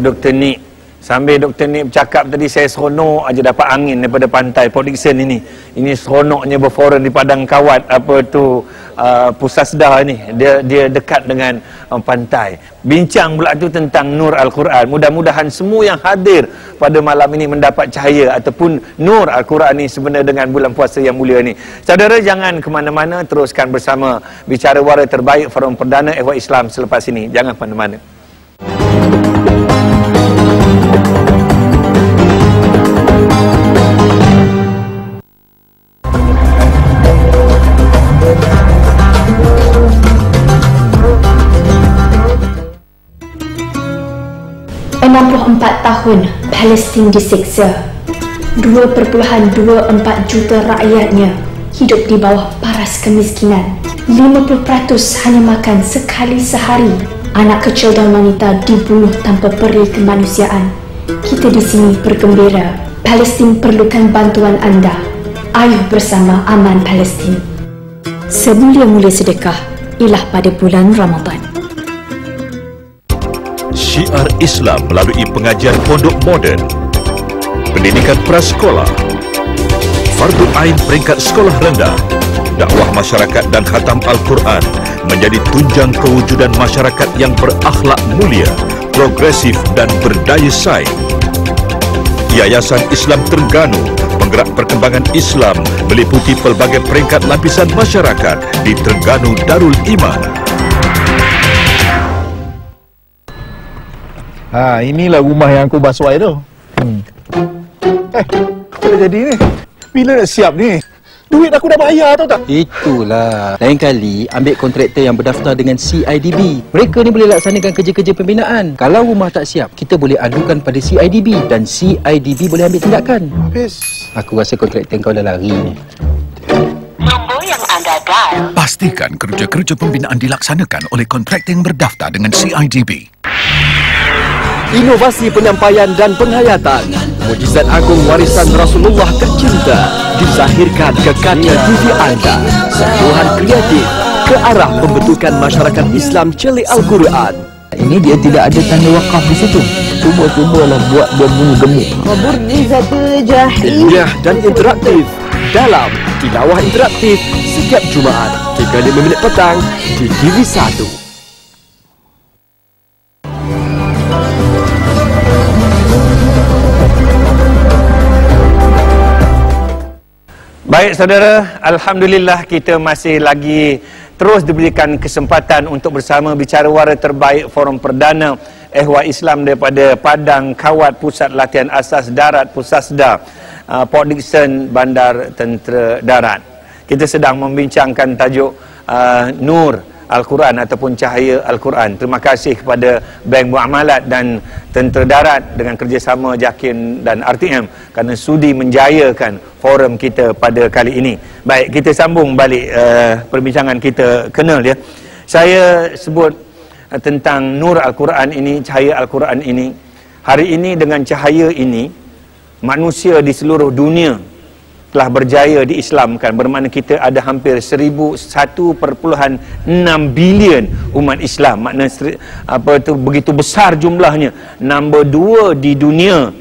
Dr. Nik. Sambil Dr. Nik bercakap tadi saya seronok aja dapat angin daripada pantai Port Dickson ini. Ini seronoknya berforum di padang kawat Pusasda ni. Dia dekat dengan pantai. Bincang pula tu tentang Nur Al-Quran. Mudah-mudahan semua yang hadir pada malam ini mendapat cahaya ataupun Nur Al-Quran ni sebenarnya dengan bulan puasa yang mulia ni. Saudara jangan ke mana-mana, teruskan bersama bicara wara terbaik Forum Perdana Ehwal Islam selepas ini. Jangan ke mana-mana. Tahun Palestin disiksa, 2.24 juta rakyatnya hidup di bawah paras kemiskinan, 50% hanya makan sekali sehari, anak kecil dan wanita dibunuh tanpa peri kemanusiaan. Kita di sini bergembira, Palestin perlukan bantuan anda. Ayuh bersama aman Palestin. Semulia-mulia sedekah ialah pada bulan Ramadan. Syiar Islam melalui pengajian pondok moden, pendidikan prasekolah, fardu ain peringkat sekolah rendah, dakwah masyarakat dan khatam Al-Quran menjadi tunjang kewujudan masyarakat yang berakhlak mulia, progresif dan berdaya saing. Yayasan Islam Terengganu, penggerak perkembangan Islam meliputi pelbagai peringkat lapisan masyarakat di Terengganu Darul Iman. Inilah rumah yang aku basuai tu. Apa dah jadi ni? Bila nak siap ni? Duit aku dah bayar tau tak? Itulah. Lain kali ambil kontraktor yang berdaftar dengan CIDB. Mereka ni boleh laksanakan kerja-kerja pembinaan. Kalau rumah tak siap, kita boleh adukan pada CIDB dan CIDB boleh ambil tindakan. Habis. Aku rasa kontraktor kau dah lari ni. Nombor yang anda dial. Pastikan kerja-kerja pembinaan dilaksanakan oleh kontraktor yang berdaftar dengan CIDB. Inovasi penyampaian dan penghayatan. Mujizat agung warisan Rasulullah tercinta dizahirkan ke kaca TV anda. Sentuhan kreatif ke arah pembentukan masyarakat Islam celik Al-Quran. Ini dia tidak ada tanda wakaf di situ. Cuba-cubalah buat dia bunyi gemuk. Mujizat jahil. Ilmiah dan interaktif dalam Tilawah Interaktif setiap Jumaat 3:05 minit petang di TV1. Baik saudara, Alhamdulillah kita masih lagi terus diberikan kesempatan untuk bersama bicara wara terbaik Forum Perdana Ehwal Islam daripada Padang Kawat Pusat Latihan Asas Darat Pusasda, Port Dickson, Bandar Tentera Darat. Kita sedang membincangkan tajuk Nur Al-Quran ataupun Cahaya Al-Quran. Terima kasih kepada Bank Muamalat dan Tentera Darat dengan kerjasama JAKIM dan RTM kerana sudi menjayakan forum kita pada kali ini. Baik, kita sambung balik perbincangan kita kenal ya. Saya sebut tentang Nur Al-Quran ini, Cahaya Al-Quran ini. Hari ini dengan cahaya ini, manusia di seluruh dunia telah berjaya diislamkan, bermakna kita ada hampir 1.1.6 bilion umat Islam. Makna begitu besar jumlahnya, nombor 2 di dunia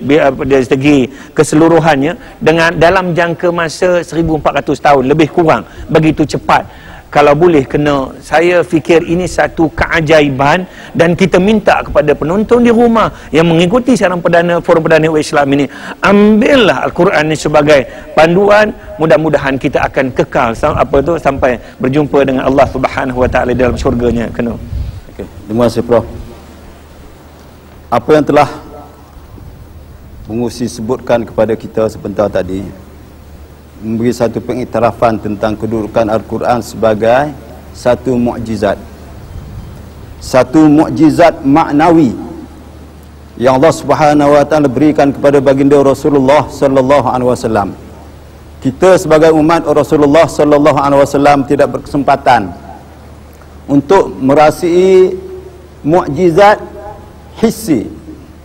dari segi keseluruhannya, dengan dalam jangka masa 1,400 tahun lebih kurang. Begitu cepat. Kalau boleh kena, saya fikir ini satu keajaiban dan kita minta kepada penonton di rumah yang mengikuti siaran Forum Perdana Islam ini, ambillah Al-Quran ini sebagai panduan. Mudah-mudahan kita akan kekal sampai berjumpa dengan Allah Subhanahu Wa Taala dalam syurganya. Kena. Okey, terima kasih Prof. Apa yang telah pengurusi sebutkan kepada kita sebentar tadi memberi satu pengiktirafan tentang kedudukan Al-Quran sebagai satu mukjizat. Satu mukjizat maknawi yang Allah Subhanahu Wa Taala berikan kepada baginda Rasulullah sallallahu alaihi wasallam. Kita sebagai umat Rasulullah sallallahu alaihi wasallam tidak berkesempatan untuk merasai mukjizat hissi,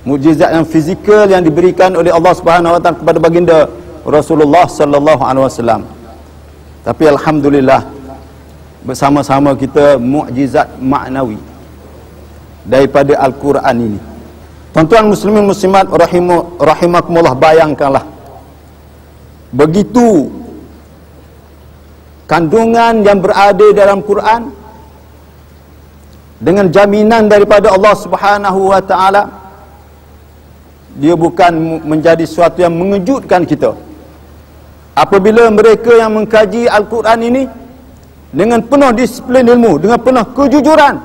mukjizat yang fizikal yang diberikan oleh Allah Subhanahu Wa Taala kepada baginda Rasulullah sallallahu alaihi wasallam. Tapi alhamdulillah bersama-sama kita mukjizat maknawi daripada Al-Quran ini. Tuan-tuan muslimin muslimat rahimakumullah, bayangkanlah begitu kandungan yang berada dalam Quran dengan jaminan daripada Allah Subhanahu Wa Taala. Dia bukan menjadi sesuatu yang mengejutkan kita apabila mereka yang mengkaji Al-Quran ini dengan penuh disiplin ilmu, dengan penuh kejujuran,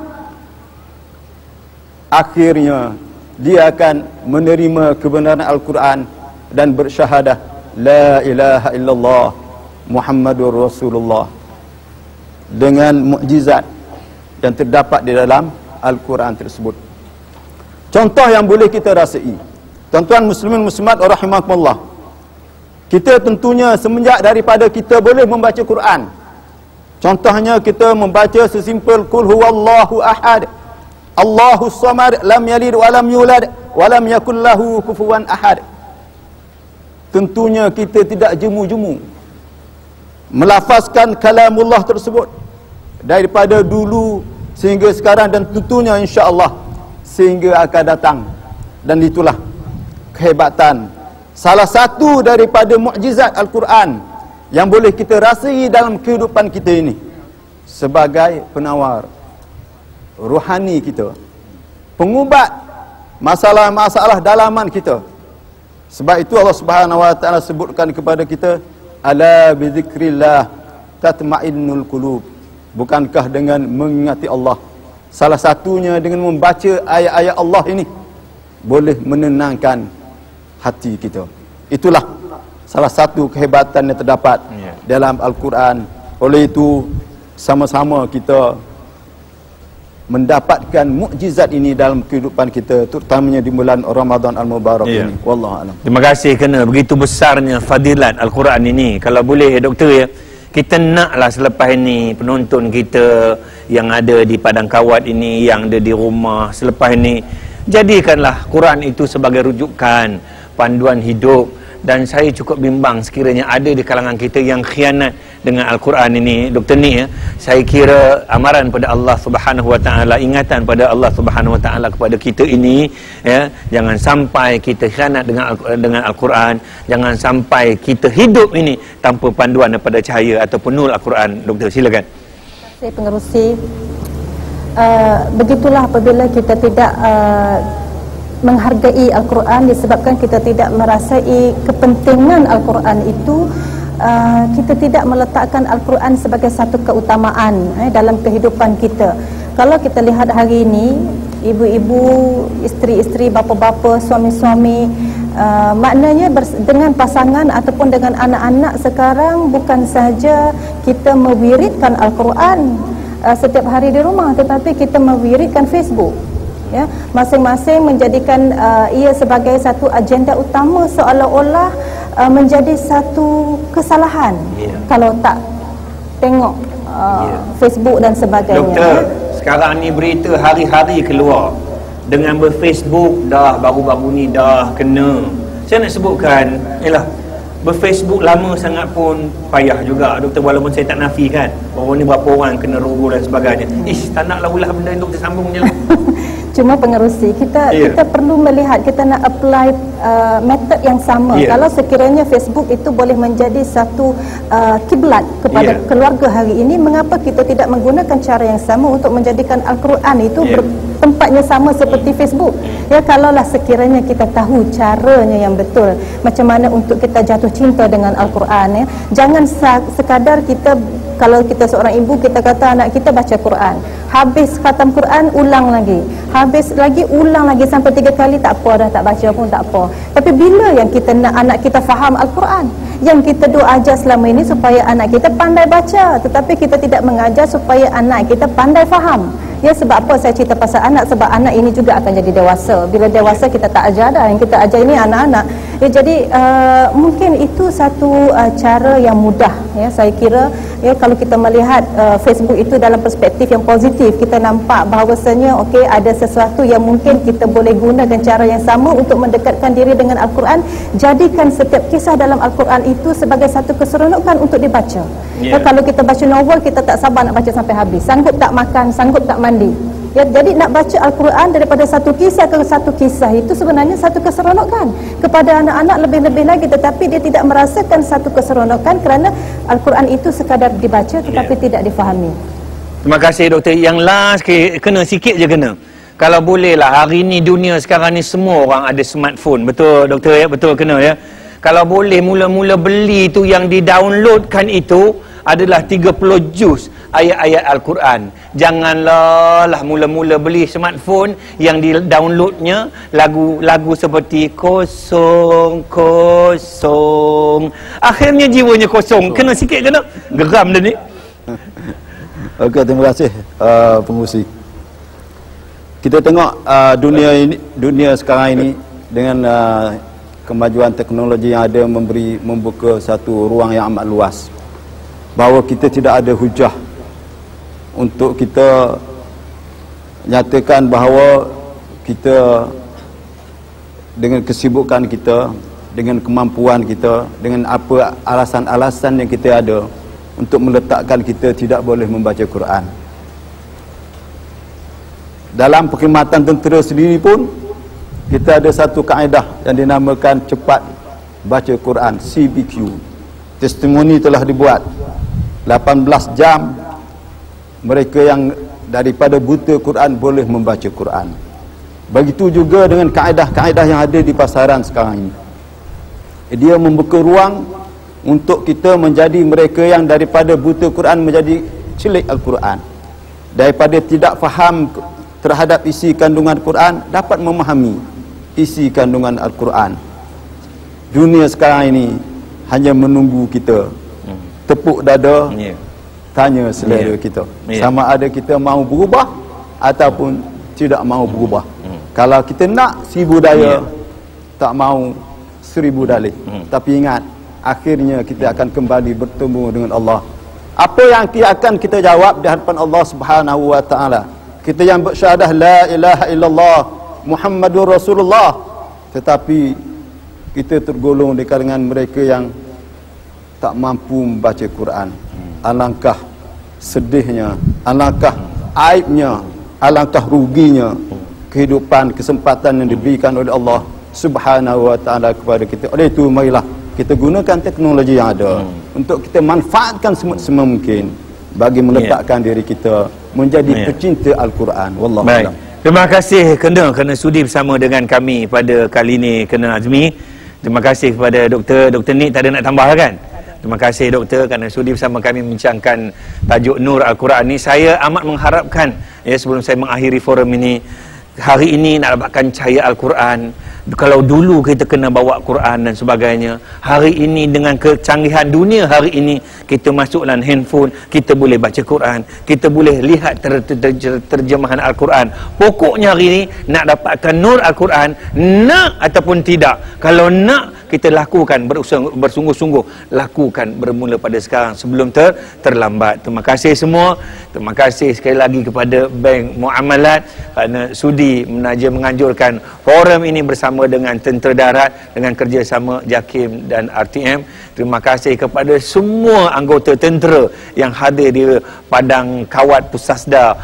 akhirnya dia akan menerima kebenaran Al-Quran dan bersyahadah la ilaha illallah Muhammadur Rasulullah dengan mukjizat yang terdapat di dalam Al-Quran tersebut. Contoh yang boleh kita rasai, tuan-tuan muslimin muslimat rahimakumullah, kita tentunya semenjak daripada kita boleh membaca Quran, contohnya kita membaca sesimpel Qul huwallahu ahad, Allahus samad, lam yalid wa lam yulad wa lam yakul lahu kufuwan ahad. Tentunya kita tidak jemu-jemu melafazkan kalamullah tersebut daripada dulu sehingga sekarang, dan tentunya insya-Allah sehingga akan datang. Dan itulah kehebatan, salah satu daripada mukjizat Al-Quran yang boleh kita rasai dalam kehidupan kita ini. sebagai penawar rohani kita, pengubat masalah-masalah dalaman kita. Sebab itu Allah Subhanahu wa taala sebutkan kepada kita, ala bizikrillah tatma'innul qulub. Bukankah dengan mengingati Allah, salah satunya dengan membaca ayat-ayat Allah ini, boleh menenangkan hati kita. Itulah salah satu kehebatan yang terdapat dalam Al-Quran. Oleh itu, sama-sama kita mendapatkan mukjizat ini dalam kehidupan kita, terutamanya di bulan Ramadan Al-Mubarak ini. Wallahu a'lam. Terima kasih kerana begitu besarnya fadilat Al-Quran ini. Kalau boleh doktor ya, kita naklah selepas ini penonton kita yang ada di padang kawat ini, yang ada di rumah selepas ini, jadikanlah Quran itu sebagai rujukan, panduan hidup. Dan saya cukup bimbang sekiranya ada di kalangan kita yang khianat dengan Al-Quran ini, Dr. Ni ya. Saya kira amaran pada Allah Subhanahu wa taala, ingatan pada Allah Subhanahu wa taala kepada kita ini ya, jangan sampai kita khianat dengan Al-Quran, jangan sampai kita hidup ini tanpa panduan daripada cahaya ataupun nur Al-Quran. Doktor, silakan. Terima kasih pengerusi. Begitulah apabila kita tidak menghargai Al-Quran, disebabkan kita tidak merasai kepentingan Al-Quran itu, kita tidak meletakkan Al-Quran sebagai satu keutamaan dalam kehidupan kita. Kalau kita lihat hari ini, ibu-ibu, isteri-isteri, bapa-bapa, suami-suami, maknanya dengan pasangan ataupun dengan anak-anak sekarang, bukan saja kita mewiridkan Al-Quran setiap hari di rumah, tetapi kita mewiridkan Facebook. Ya, masing-masing menjadikan ia sebagai satu agenda utama, seolah-olah menjadi satu kesalahan kalau tak tengok Facebook dan sebagainya. Doktor, sekarang ni berita hari-hari keluar dengan berFacebook dah, baru-baru ni dah kena. Saya nak sebutkan, ialah berFacebook lama sangat pun payah juga doktor, walaupun saya tak nafikan bahawa ni berapa orang kena rogo dan sebagainya. Tak naklah ulah benda ni, doktor sambung je lah. Cuma pengerusi, kita perlu melihat, kita nak apply method yang sama. Kalau sekiranya Facebook itu boleh menjadi satu kiblat kepada keluarga hari ini, mengapa kita tidak menggunakan cara yang sama untuk menjadikan Al-Quran itu tempatnya sama seperti Facebook? Ya, kalaulah sekiranya kita tahu caranya yang betul, macam mana untuk kita jatuh cinta dengan Al-Quran, ya. Jangan sekadar kita, kalau kita seorang ibu, kita kata anak kita baca Quran, habis khatam Quran, ulang lagi, habis lagi, ulang lagi sampai 3 kali, tak apa dah, tak baca pun tak apa. Tapi bila yang kita nak anak kita faham Al-Quran? Yang kita duk ajar selama ini supaya anak kita pandai baca, tetapi kita tidak mengajar supaya anak kita pandai faham. Ya, sebab apa saya cerita pasal anak? Sebab anak ini juga akan jadi dewasa. Bila dewasa kita tak ajar dah, yang kita ajar ini anak-anak. Ya, jadi mungkin itu satu cara yang mudah, ya, saya kira. Ya, kalau kita melihat Facebook itu dalam perspektif yang positif, kita nampak bahawasanya okey, ada sesuatu yang mungkin kita boleh gunakan cara yang sama untuk mendekatkan diri dengan Al-Quran. Jadikan setiap kisah dalam Al-Quran itu sebagai satu keseronokan untuk dibaca. Ya, kalau kita baca novel, kita tak sabar nak baca sampai habis, sanggup tak makan, sanggup tak mandi. Ya, jadi nak baca Al-Quran daripada satu kisah ke satu kisah itu sebenarnya satu keseronokan kepada anak-anak lebih-lebih lagi, tetapi dia tidak merasakan satu keseronokan kerana Al-Quran itu sekadar dibaca tetapi tidak difahami. Terima kasih doktor. Yang last kena sikit je kena. Kalau bolehlah, hari ni dunia sekarang ni semua orang ada smartphone. Betul doktor ya? Betul kena ya? Kalau boleh mula-mula beli tu yang di-downloadkan itu adalah 30 juz ayat-ayat Al-Quran. Janganlah mula-mula beli smartphone yang di-downloadnya lagu-lagu seperti kosong, kosong. Akhirnya jiwanya kosong. Kena sikit kena. Geram dia ni. Okey, terima kasih pengurusi. Kita tengok dunia sekarang ini dengan kemajuan teknologi yang ada membuka satu ruang yang amat luas, bahawa kita tidak ada hujah untuk kita nyatakan bahawa kita dengan kesibukan kita, dengan kemampuan kita, dengan apa alasan-alasan yang kita ada untuk meletakkan kita tidak boleh membaca Quran. Dalam perkhidmatan tentera sendiri pun kita ada satu kaedah yang dinamakan cepat baca Quran, CBQ. Testimoni telah dibuat 18 jam mereka yang daripada buta Quran boleh membaca Quran. Begitu juga dengan kaedah-kaedah yang ada di pasaran sekarang ini. Dia membuka ruang untuk kita menjadi mereka yang daripada buta Quran menjadi celik Al-Quran. Daripada tidak faham terhadap isi kandungan Quran, dapat memahami isi kandungan Al-Quran. Dunia sekarang ini hanya menunggu kita tepuk dada, tanya selera kita. Sama ada kita mahu berubah ataupun tidak mahu berubah. Kalau kita nak 1000 daya, tak mahu 1000 dalih. Tapi ingat, akhirnya kita akan kembali bertemu dengan Allah. Apa yang akan kita jawab di hadapan Allah Subhanahu wa taala? Kita yang bersyahadah la ilaha illallah Muhammadur Rasulullah, tetapi kita tergolong di kalangan mereka yang tak mampu membaca Quran. Alangkah sedihnya, alangkah aibnya, alangkah ruginya kehidupan, kesempatan yang diberikan oleh Allah Subhanahu wa taala kepada kita. Oleh itu, marilah kita gunakan teknologi yang ada untuk kita manfaatkan semua mungkin bagi meletakkan diri kita menjadi pecinta Al-Quran. Wallahu a'lam. Terima kasih kerana sudi bersama dengan kami pada kali ini, Kena Azmi. Terima kasih kepada Dr. Nick, tak ada nak tambah kan? Terima kasih Doktor kerana sudi bersama kami membincangkan tajuk Nur Al-Quran ini. Saya amat mengharapkan, sebelum saya mengakhiri forum ini, hari ini nak dapatkan cahaya Al-Quran. Kalau dulu kita kena bawa Quran dan sebagainya, hari ini dengan kecanggihan dunia hari ini, kita masuk dalam handphone, kita boleh baca Quran, kita boleh lihat terjemahan Al-Quran. Pokoknya hari ini nak dapatkan nur Al-Quran, nak ataupun tidak. Kalau nak, kita lakukan, bersungguh-sungguh lakukan bermula pada sekarang sebelum terlambat. Terima kasih semua. Terima kasih sekali lagi kepada Bank Muamalat kerana sudi menganjurkan forum ini bersama dengan Tentera Darat dengan kerjasama JAKIM dan RTM. Terima kasih kepada semua anggota tentera yang hadir di Padang Kawat Pusasda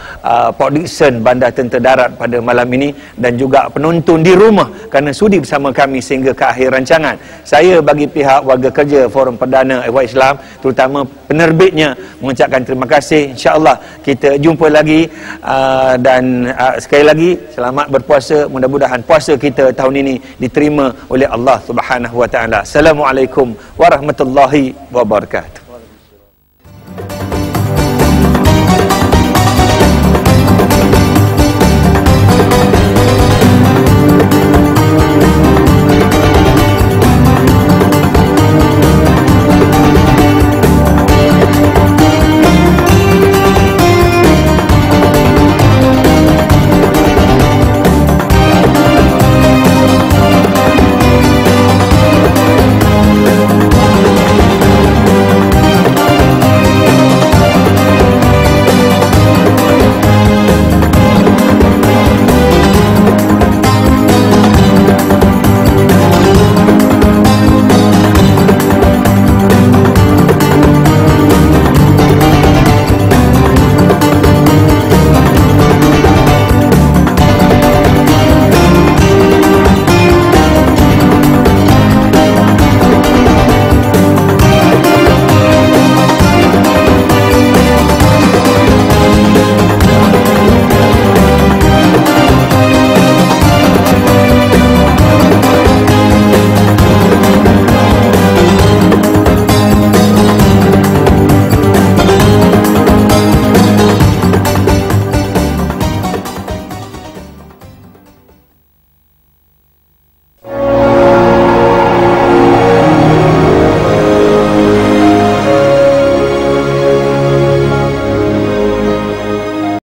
Production Bandar Tentera Darat pada malam ini, dan juga penonton di rumah kerana sudi bersama kami sehingga ke akhir rancangan. Saya bagi pihak warga kerja Forum Perdana Ehwal Islam, terutama penerbitnya, mengucapkan terima kasih. InsyaAllah kita jumpa lagi, dan sekali lagi selamat berpuasa. Mudah-mudahan puasa kita tahun ini diterima oleh Allah Subhanahu wa taala. Assalamualaikum warahmatullahi wabarakatuh.